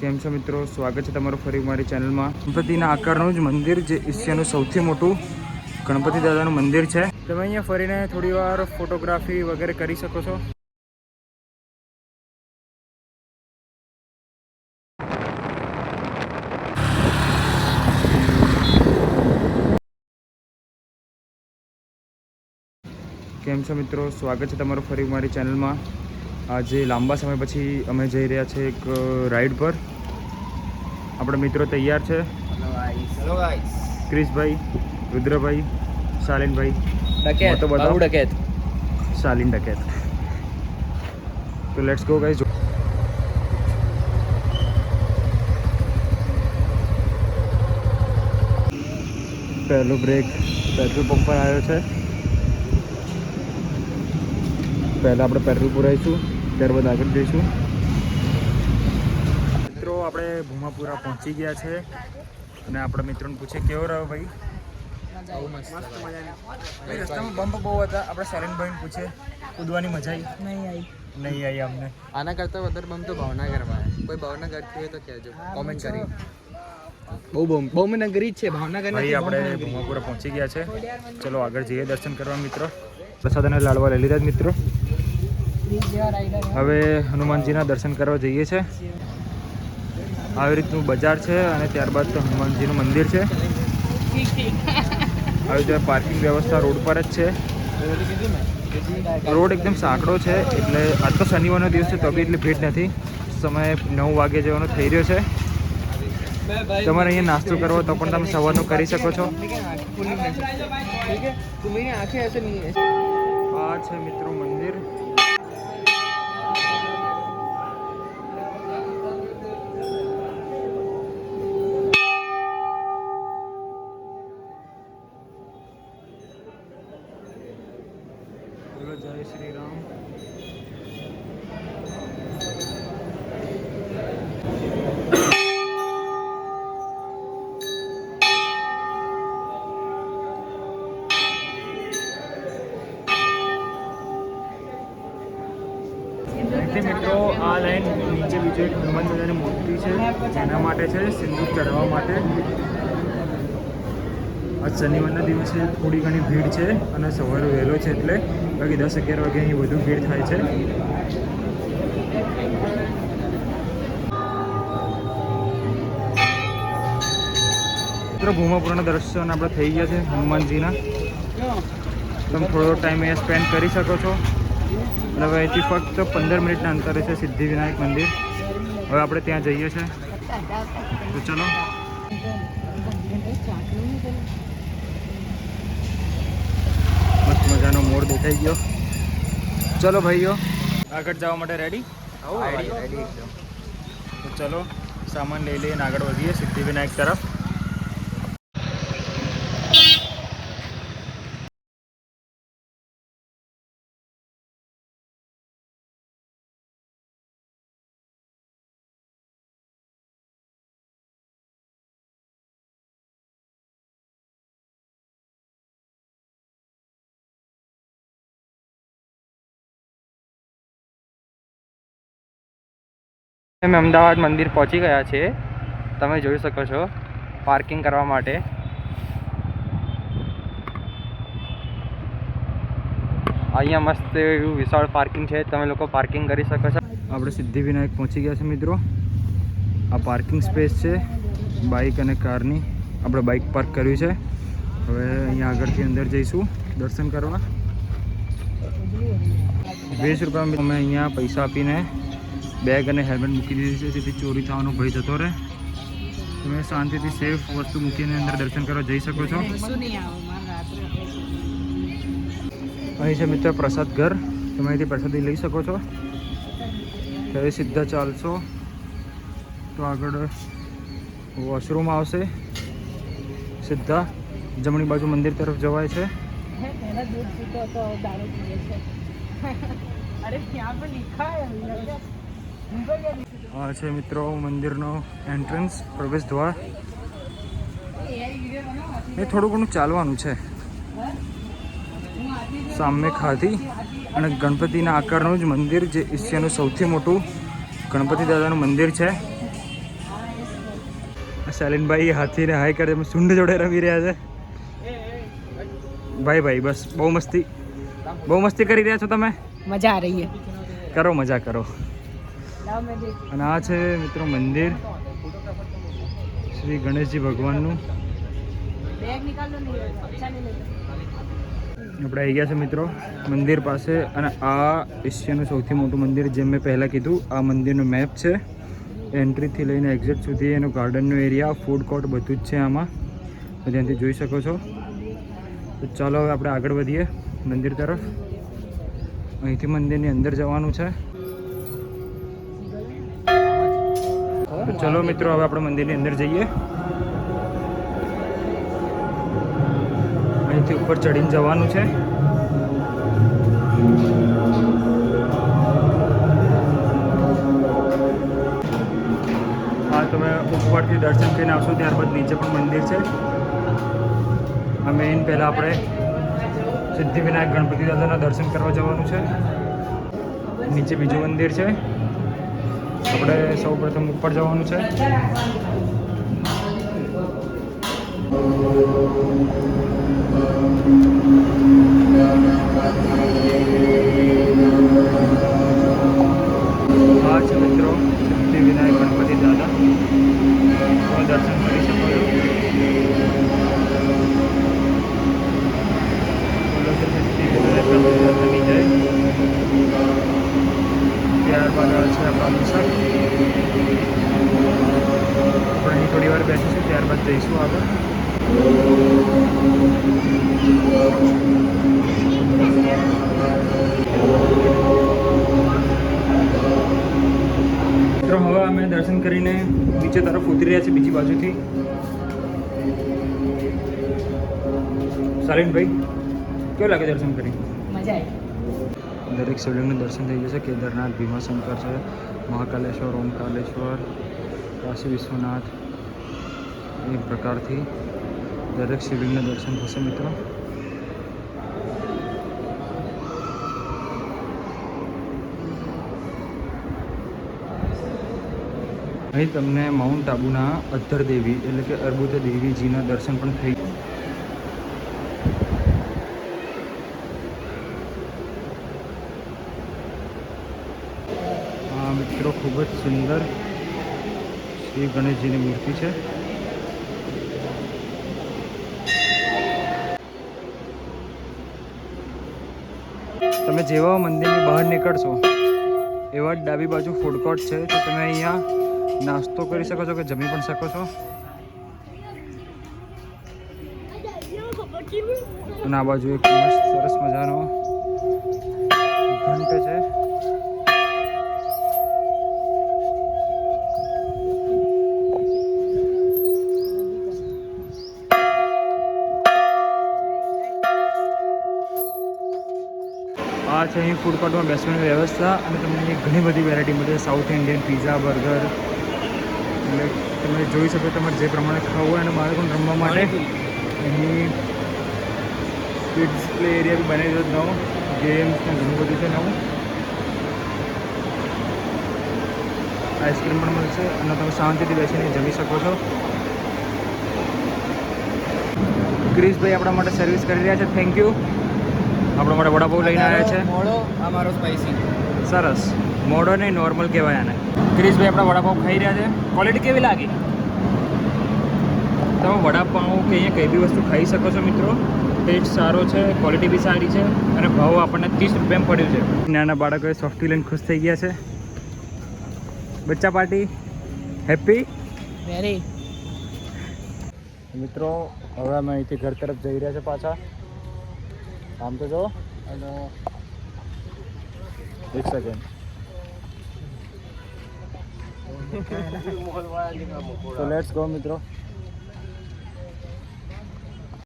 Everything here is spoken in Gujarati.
કેમ છો મિત્રો, સ્વાગત છે તમારું ફરી મારી ચેનલમાં। ગણપતિના આકારનું જ મંદિર જે એશિયાનું સૌથી મોટું ગણપતિ દાદાનું મંદિર છે। તમે અહીંયા ફરીને થોડી વાર ફોટોગ્રાફી વગેરે કરી શકો છો। કેમ છો મિત્રો, સ્વાગત છે તમારું ફરી મારી ચેનલમાં। આજે લાંબા સમય પછી અમે જઈ રહ્યા છીએ એક રાઈડ પર। આપણા મિત્રો તૈયાર છે। હેલો ગાઈસ, ક્રિશભાઈ, રુદ્રભાઈ, શાલિનભાઈ, ડકેત, બાબુ ડકેત, શાલિન ડકેત। તો લેટ્સ ગો ગાઈસ। પહેલો બ્રેક પેટ્રોલ પંપ પર આવ્યો છે। પહેલાં આપણે પેટ્રોલ પુરાવીશું, ત્યારબાદ આગળ જઈશું। મિત્રો આપણે ભૂમાપુરા પહોંચી ગયા છે અને આપણા મિત્રોને પૂછે કેવો રહ્યો ભાઈ? બહુ મસ્ત ભાઈ રસ્તામાં બમ્પ બહુ હતા। આપણે શાલિનભાઈને પૂછે કૂદવાની મજા આવી? નહીં આવી અમને। આના કરતાં વધારે બમ તો ભાવનગરમાં કોઈ ભાવનગરથી હોય તો કહેજો, કોમેન્ટ કરી। બહુ નગરી જ છે ભાવનગર। ભાઈ આપણે ભૂમાપુરા પહોંચી ગયા છે। ચલો આગળ જઈએ દર્શન કરવા મિત્રો। પ્રસાદ અને લાડવા લઈ લીધા મિત્રો। હવે હનુમાનજીના દર્શન કરવા જઈએ છીએ। આવી રીતનું બજાર છે અને ત્યારબાદ તો હનુમાનજીનું મંદિર છે। આવી રીતે પાર્કિંગ વ્યવસ્થા રોડ પર જ છે। રોડ એકદમ સાંકડો છે એટલે આજ તો શનિવારનો દિવસ છે તો બી એટલી ભીડ નથી। સમય 9 વાગે જવાનો થઈ રહ્યો છે। તમારે અહીંયા નાસ્તો કરવો તો પણ તમે સવારનું કરી શકો છો। આ છે મિત્રો મંદિર। જય શ્રી રામ। મિત્રો આ લાઈન નીચે બીજો એક હનુમાન દાદાની મૂર્તિ છે જેના માટે છે, સિંદૂર ચડાવવા માટે। આજ શનિવારના દિવસે થોડી ઘણી ભીડ છે અને સવારે વહેલો છે એટલે બાકી 10-11 વાગે અહીં વધુ ભીડ થાય છે। મિત્રો ભૂમાપુરાના દર્શન આપણે થઈ ગયા છે હનુમાનજીના। તમે થોડો ટાઈમ અહીંયા સ્પેન્ડ કરી શકો છો। અને હવે અહીંથી ફક્ત 15 મિનિટના અંતરે છે સિદ્ધિવિનાયક મંદિર। હવે આપણે ત્યાં જઈએ છીએ તો ચલો। મસ્ત મજાનો મોર દેખાઈ ગયો। ચલો ભાઈઓ આગળ જવા માટે રેડી? તો ચલો સામાન લઈ લઈને આગળ વધીએ સિદ્ધિવિનાયક તરફ। અમે અમદાવાદ મંદિર પહોંચી ગયા છે। તમે જોઈ શકો છો પાર્કિંગ કરવા માટે। અહીંયા મસ્ત એવું વિશાળ પાર્કિંગ છે, તમે લોકો પાર્કિંગ કરી શકો છો। આપણે સિદ્ધિવિનાયક પહોંચી ગયા છે મિત્રો। આ પાર્કિંગ સ્પેસ છે બાઇક અને કારની। આપણે બાઇક પાર્ક કર્યું છે। હવે અહીંયા આગળથી અંદર જઈશું દર્શન કરવા। 20 રૂપિયા અમે અહીંયા પૈસા આપીને બેગ અને હેલ્મેટ મૂકી દીધી છે, જેથી ચોરી થવાનો ભય જતો રહે। તમે શાંતિથી સેફ વસ્તુ મૂકીને અંદર દર્શન કરવા જઈ શકો છો। અહીં છે મિત્ર પ્રસાદ ઘર, તમે અહીંથી પ્રસાદી લઈ શકો છો। ત્યારે સીધા ચાલશો તો આગળ વોશરૂમ આવશે। સીધા જમણી બાજુ મંદિર તરફ જવાય છે। આ છે મિત્રો મંદિરનો એન્ટ્રન્સ, પ્રવેશ દ્વાર। એ થોડું ઘણું ચાલવાનું છે। સામે ખાધી અને ગણપતિના આકારનું જ મંદિર જે એશિયાનું સૌથી મોટું ગણપતિ દાદાનું મંદિર છે। શાલિનભાઈ હાથીને હાઈ કરે સૂંઢ જોડે રમી રહ્યા છે. ભાઈ ભાઈ બસ બહુ મસ્તી કરી રહ્યા છો તમે. મજા આ રહી કરો મજા કરો. અને આ છે મિત્રો મંદિર શ્રી ગણેશજી ભગવાનનું. આપણે આવી ગયા છે મિત્રો મંદિર પાસે. અને આ એશિયાનું સૌથી મોટું મંદિર જેમ મેં પહેલાં કીધું આ મંદિરનો મેપ છે. એન્ટ્રીથી લઈને એક્ઝેક્ટ સુધી એનો ગાર્ડનનો એરિયા ફૂડ કોર્ટ બધું જ છે આમાં ત્યાંથી જોઈ શકો છો. તો ચાલો હવે આપણે આગળ વધીએ મંદિર તરફ. અહીંથી મંદિરની અંદર જવાનું છે. તો ચલો મિત્રો હવે આપણે મંદિરની અંદર જઈએ. અહીંથી ઉપર ચડીને જવાનું છે. હા તમે ઉપરથી દર્શન કરીને આવશો ત્યારબાદ નીચે પણ મંદિર છે. આ મેઇન પહેલાં આપણે સિદ્ધિવિનાયક ગણપતિ દાદાના દર્શન કરવા જવાનું છે. નીચે બીજું મંદિર છે. આપણે સૌ પ્રથમ ઉપર જવાનું છે. આ છે મિત્રો સિદ્ધિવિનાયક ગણપતિ દાદા. તમે દર્શન કરી શકો છો. બોલો છે સિદ્ધિવિનાયક ગણપતિ દાદાની જય. ત્યારબાદ આવે છે આપણા મુસાર. આપણે અહીં થોડી વાર બેસીશું ત્યારબાદ જઈશું આગળ. મિત્રો હવે અમે દર્શન કરીને નીચે તરફ ઉતરી રહ્યા છીએ બીજી બાજુથી. શાલિનભાઈ કેવું લાગે દર્શન કરી? મજા આવી. દરેક શિવલિંગનું દર્શન થઈ જશે. કેદારનાથ, ભીમાશંકર છે, મહાકાલેશ્વર, ઓમકારેશ્વર, કાશી વિશ્વનાથ. એ પ્રકારથી દરેક શિવલિંગના દર્શન થશે મિત્રો. અહીં તમને માઉન્ટ આબુના અધ્ધર દેવી એટલે કે અર્બુદ દેવીજીના દર્શન પણ થઈ. આ મિત્રો ખૂબ જ સુંદર શ્રી ગણેશજીની મૂર્તિ છે. તમે જેવા મંદિરની બહાર નીકળશો એવા જ ડાબી બાજુ ફૂડ કોર્ટ છે. તો તમે અહીંયા નાસ્તો કરી શકો છો કે જમી પણ શકો છો. અને આ બાજુ એક મસ્ત સરસ મજાનો ઘંટ છે. આ છે અહીં ફૂડ કોર્ટમાં બેસવાની વ્યવસ્થા. અને તમને અહીં ઘણી બધી વેરાયટી મળે. સાઉથ ઇન્ડિયન પિઝા, બર્ગર, એટલે તમે જોઈ શકો તમારે જે પ્રમાણે ખાવું હોય. અને બાળકોને રમવા માટે અહીં કિડ્સ પ્લે એરિયા બી બનાવી દો નવો. ગેમ્સ ને ઘણું બધું છે નવું. આઈસ્ક્રીમ પણ મળશે અને તમે શાંતિથી બેસીને જમી શકો છો. ક્રિશભાઈ આપણા માટે સર્વિસ કરી રહ્યા છે. Thank you. આપણા માટે વડાપાઉં લઈને આવ્યા છે. મોડો આ મારો સ્પાઈસી. સરસ. મોડો નહીં, નોર્મલ કહેવાય આને. ક્રિશભાઈ આપણા વડાપાઉં ખાઈ રહ્યા છે. ક્વોલિટી કેવી લાગી? તમે વડાપાઉં કે અહીંયા કઈ બી વસ્તુ ખાઈ શકો છો મિત્રો. ટેસ્ટ સારો છે, ક્વોલિટી બી સારી છે અને ભાવ આપણને 30 રૂપિયામાં પડ્યું છે. નાના બાળકોએ સોફ્ટી લઈને ખુશ થઈ ગયા છે. બચ્ચા પાર્ટી હેપી વેરી. મિત્રો હવે અમે અહીંથી ઘર તરફ જઈ રહ્યા છે પાછા. આમ તો જો અને એક સેકન્ડ. તો લેટ્સ ગો મિત્રો.